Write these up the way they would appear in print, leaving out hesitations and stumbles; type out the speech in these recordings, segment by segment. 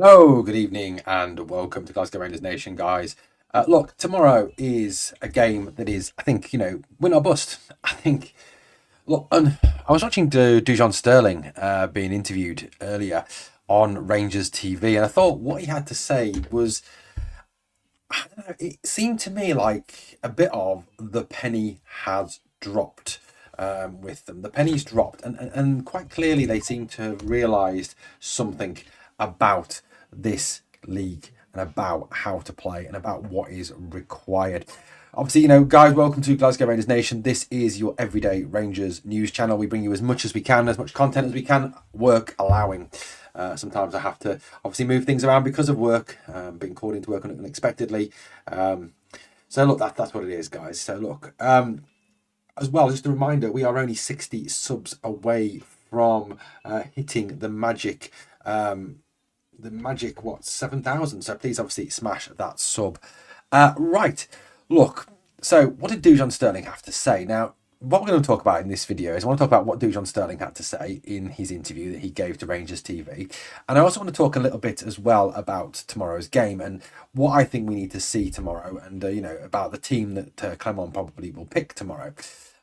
Oh, good evening and welcome to Glasgow Rangers Nation, guys. Look, tomorrow is a game that is, I think, win or bust. I think, look, I was watching Dujon Sterling being interviewed earlier on Rangers TV, and I thought what he had to say was, I don't know, it seemed to me like a bit of the penny has dropped with them. The penny's dropped, and quite clearly they seem to have realised something about this league and about how to play and about what is required. Obviously, guys, welcome to Glasgow Rangers Nation. This is your everyday Rangers news channel. We bring you as much as we can, as much content as we can, work allowing. Sometimes I have to obviously move things around because of work, being called into work unexpectedly. So look, that's what it is, guys. So look, as well, just a reminder, we are only 60 subs away from hitting the magic 7,000. So please obviously smash that sub. Right, look, so what did Dujon Sterling have to say? Now, what we're going to talk about in this video is I want to talk about what Dujon Sterling had to say in his interview that he gave to Rangers TV. And I also want to talk a little bit as well about tomorrow's game and what I think we need to see tomorrow and, about the team that Clement probably will pick tomorrow.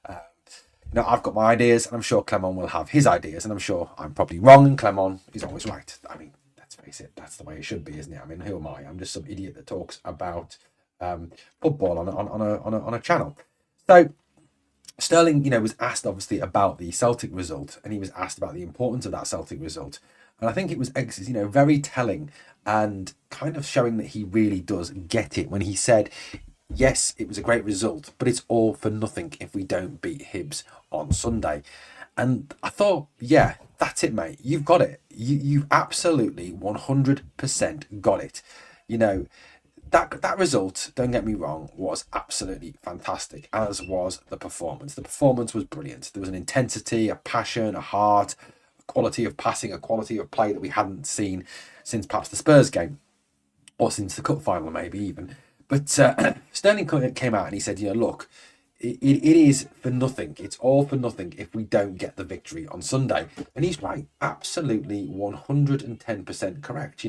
I've got my ideas and I'm sure Clement will have his ideas and I'm sure I'm probably wrong and Clement is always right. I mean, let's face it, that's the way it should be, isn't it? I mean, who am I? I'm just some idiot that talks about football on a channel. So Sterling, was asked obviously about the Celtic result, and he was asked about the importance of that Celtic result. And I think it was, very telling and kind of showing that he really does get it when he said, yes, it was a great result, but it's all for nothing if we don't beat Hibs on Sunday. And I thought, yeah, that's it, mate. You've got it. You've absolutely 100% got it. That result, don't get me wrong, was absolutely fantastic, as was the performance. The performance was brilliant. There was an intensity, a passion, a heart, a quality of passing, a quality of play that we hadn't seen since perhaps the Spurs game, or since the cup final, maybe even. But Sterling came out and he said, look, it is for nothing. It's all for nothing if we don't get the victory on Sunday. And he's right, absolutely 110% correct.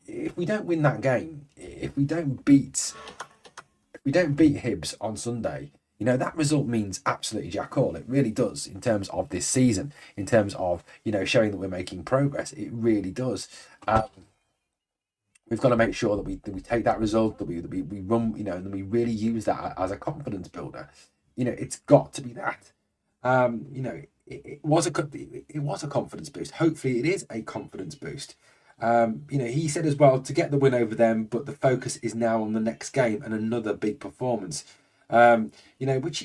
If we don't win that game, if we don't beat Hibs on Sunday, that result means absolutely jack all. It really does in terms of this season, in terms of, showing that we're making progress. It really does. We've got to make sure that we take that result, that we run, and we really use that as a confidence builder. It's got to be that. It was a confidence boost. Hopefully, it is a confidence boost. He said as well to get the win over them, but the focus is now on the next game and another big performance. Which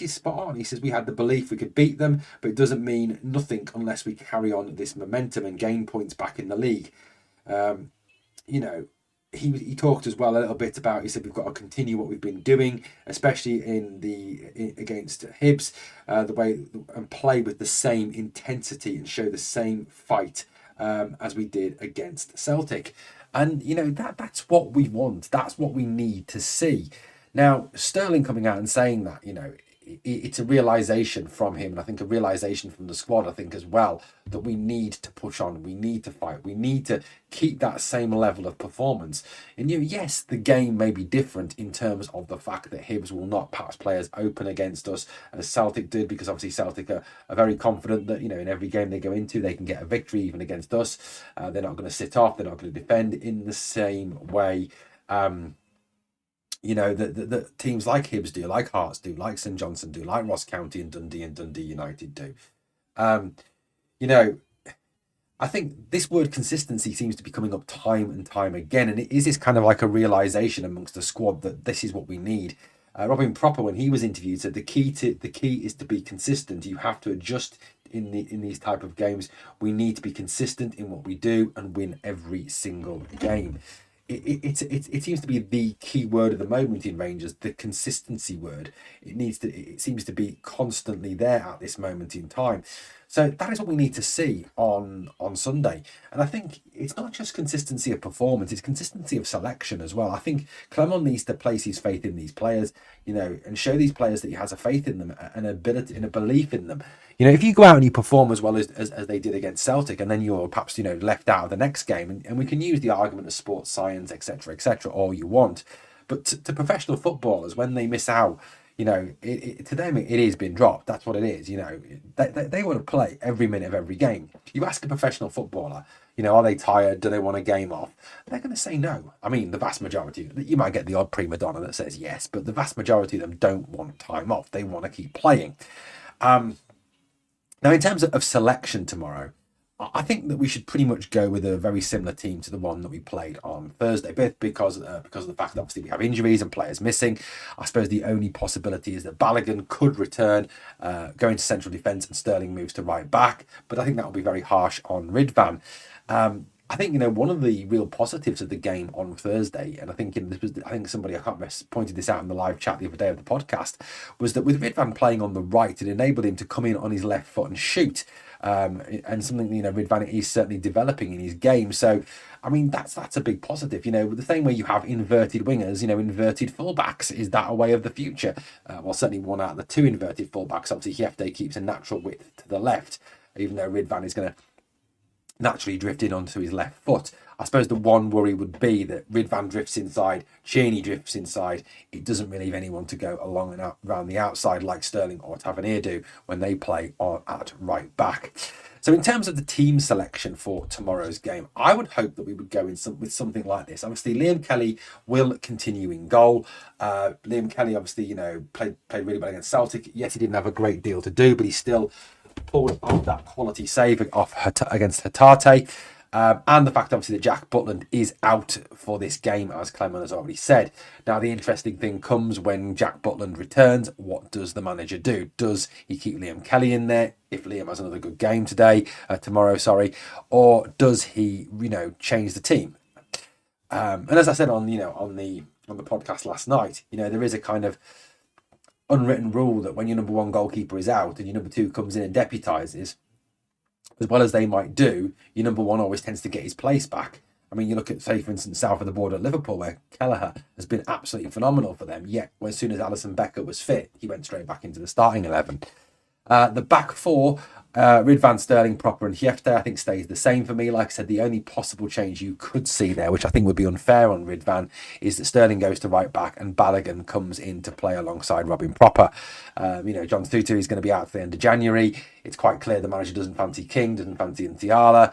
is spot on. He says we had the belief we could beat them, but it doesn't mean nothing unless we carry on this momentum and gain points back in the league. He talked as well a little bit about. He said we've got to continue what we've been doing, especially against Hibs, the way and play with the same intensity and show the same fight as we did against Celtic. And that's what we want. That's what we need to see. Now, Sterling coming out and saying that, it's a realisation from him, and I think a realisation from the squad, I think as well, that we need to push on, we need to fight, we need to keep that same level of performance. And yes, the game may be different in terms of the fact that Hibs will not perhaps play as open against us as Celtic did, because obviously Celtic are very confident that, in every game they go into, they can get a victory even against us. They're not going to sit off, they're not going to defend in the same way that teams like Hibs do, like Hearts do, like St Johnstone do, like Ross County and Dundee United do. I think this word consistency seems to be coming up time and time again, and it is this kind of like a realization amongst the squad that this is what we need. Robin Proper, when he was interviewed, said the key is to be consistent. You have to adjust in these type of games. We need to be consistent in what we do and win every single game. It seems to be the key word of the moment in Rangers, the consistency word. It seems to be constantly there at this moment in time. So that is what we need to see on Sunday. And I think it's not just consistency of performance, it's consistency of selection as well. I think Clement needs to place his faith in these players, and show these players that he has a faith in them, an ability and a belief in them. If you go out and you perform as well as they did against Celtic, and then you're perhaps, left out of the next game, and we can use the argument of sports science, etc., all you want. But to professional footballers, when they miss out, to them it is being dropped. That's what it is. They want to play every minute of every game. You ask a professional footballer, are they tired? Do they want a game off? They're going to say no. I mean, the vast majority. You might get the odd prima donna that says yes, but the vast majority of them don't want time off. They want to keep playing. Now, in terms of selection tomorrow, I think that we should pretty much go with a very similar team to the one that we played on Thursday, both because of the fact that obviously we have injuries and players missing. I suppose the only possibility is that Balogun could return, go into central defence, and Sterling moves to right back. But I think that will be very harsh on Ridvan. I think one of the real positives of the game on Thursday, and I think somebody, I can't remember, pointed this out in the live chat the other day of the podcast, was that with Ridvan playing on the right, it enabled him to come in on his left foot and shoot. And something Ridvan is certainly developing in his game. So, I mean, that's a big positive. The same way you have inverted wingers, inverted fullbacks. Is that a way of the future? Well, certainly one out of the two inverted fullbacks. Obviously, Hiefte keeps a natural width to the left, even though Ridvan is going to naturally drift in onto his left foot. I suppose the one worry would be that Ridvan drifts inside, Cheney drifts inside. It doesn't really leave anyone to go along and out around the outside like Sterling or Tavernier do when they play at right back. So in terms of the team selection for tomorrow's game, I would hope that we would go with something like this. Obviously, Liam Kelly will continue in goal. Liam Kelly, obviously, played really well against Celtic. Yes, he didn't have a great deal to do, but he still pulled off that quality save against Hatate. And the fact, obviously, that Jack Butland is out for this game, as Clement has already said. Now, the interesting thing comes when Jack Butland returns. What does the manager do? Does he keep Liam Kelly in there if Liam has another good game tomorrow, or does he, change the team? And as I said on the podcast last night, there is a kind of unwritten rule that when your number one goalkeeper is out and your number two comes in and deputises, as well as they might do, your number one always tends to get his place back. I mean, you look at, say, for instance, south of the border at Liverpool, where Kelleher has been absolutely phenomenal for them. Yet, as soon as Alisson Becker was fit, he went straight back into the starting 11. The back four, Ridvan, Sterling, Proper and Hiefte, I think stays the same for me. Like I said, the only possible change you could see there, which I think would be unfair on Ridvan, is that Sterling goes to right back and Balogun comes in to play alongside Robin Proper. John Stutu is going to be out for the end of January. It's quite clear the manager doesn't fancy King, doesn't fancy Ntiala.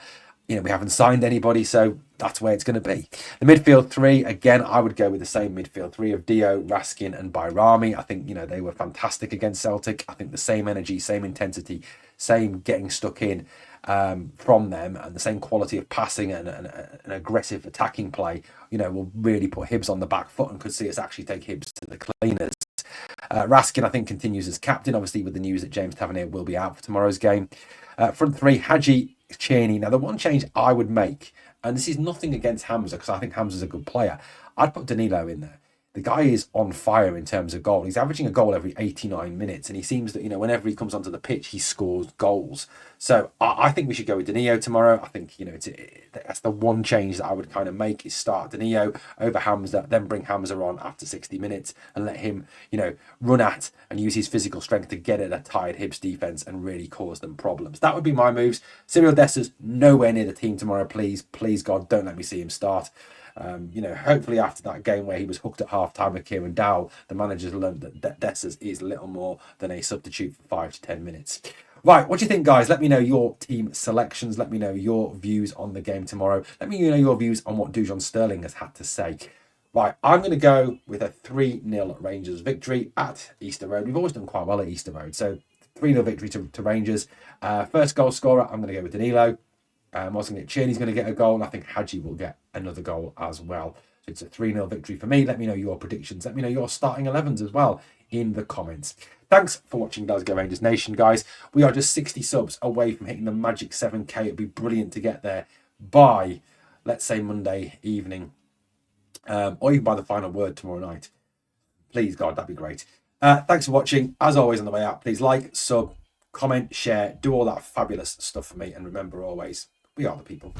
We haven't signed anybody, so that's where it's going to be. The midfield three, again, I would go with the same midfield three of Dio, Raskin and Bayrami. I think, they were fantastic against Celtic. I think the same energy, same intensity, same getting stuck in from them, and the same quality of passing and an aggressive attacking play, will really put Hibs on the back foot and could see us actually take Hibs to the cleaners. Raskin, I think, continues as captain, obviously, with the news that James Tavernier will be out for tomorrow's game. Front three, Hadji, Cheney. Now, the one change I would make, and this is nothing against Hamza, because I think Hamza's a good player, I'd put Danilo in there. The guy is on fire in terms of goal. He's averaging a goal every 89 minutes, and he seems that, whenever he comes onto the pitch, he scores goals. So I think we should go with Danilo tomorrow. I think, that's the one change that I would kind of make, is start Danilo over Hamza, then bring Hamza on after 60 minutes and let him, run at and use his physical strength to get at a tired Hibs defence and really cause them problems. That would be my moves. Cyril Dessers, nowhere near the team tomorrow, please. Please, God, don't let me see him start. Hopefully after that game where he was hooked at half-time with Kieran Dowell, the manager's learned that Dessers is little more than a substitute for 5 to 10 minutes. Right, what do you think, guys? Let me know your team selections. Let me know your views on the game tomorrow. Let me know your views on what Dujon Sterling has had to say. Right, I'm going to go with a 3-0 Rangers victory at Easter Road. We've always done quite well at Easter Road, so 3-0 victory to Rangers. First goal scorer, I'm going to go with Danilo. I'm also going to get Cheney's going to get a goal, and I think Hadji will get another goal as well. So it's a 3-0 victory for me. Let me know your predictions. Let me know your starting 11s as well in the comments. Thanks for watching Glasgow Rangers Nation, guys. We are just 60 subs away from hitting the magic 7K. It'd be brilliant to get there by, let's say, Monday evening, or even by the final word tomorrow night. Please, God, that'd be great. Thanks for watching. As always, on the way out, please like, sub, comment, share, do all that fabulous stuff for me. And remember always, we are the people.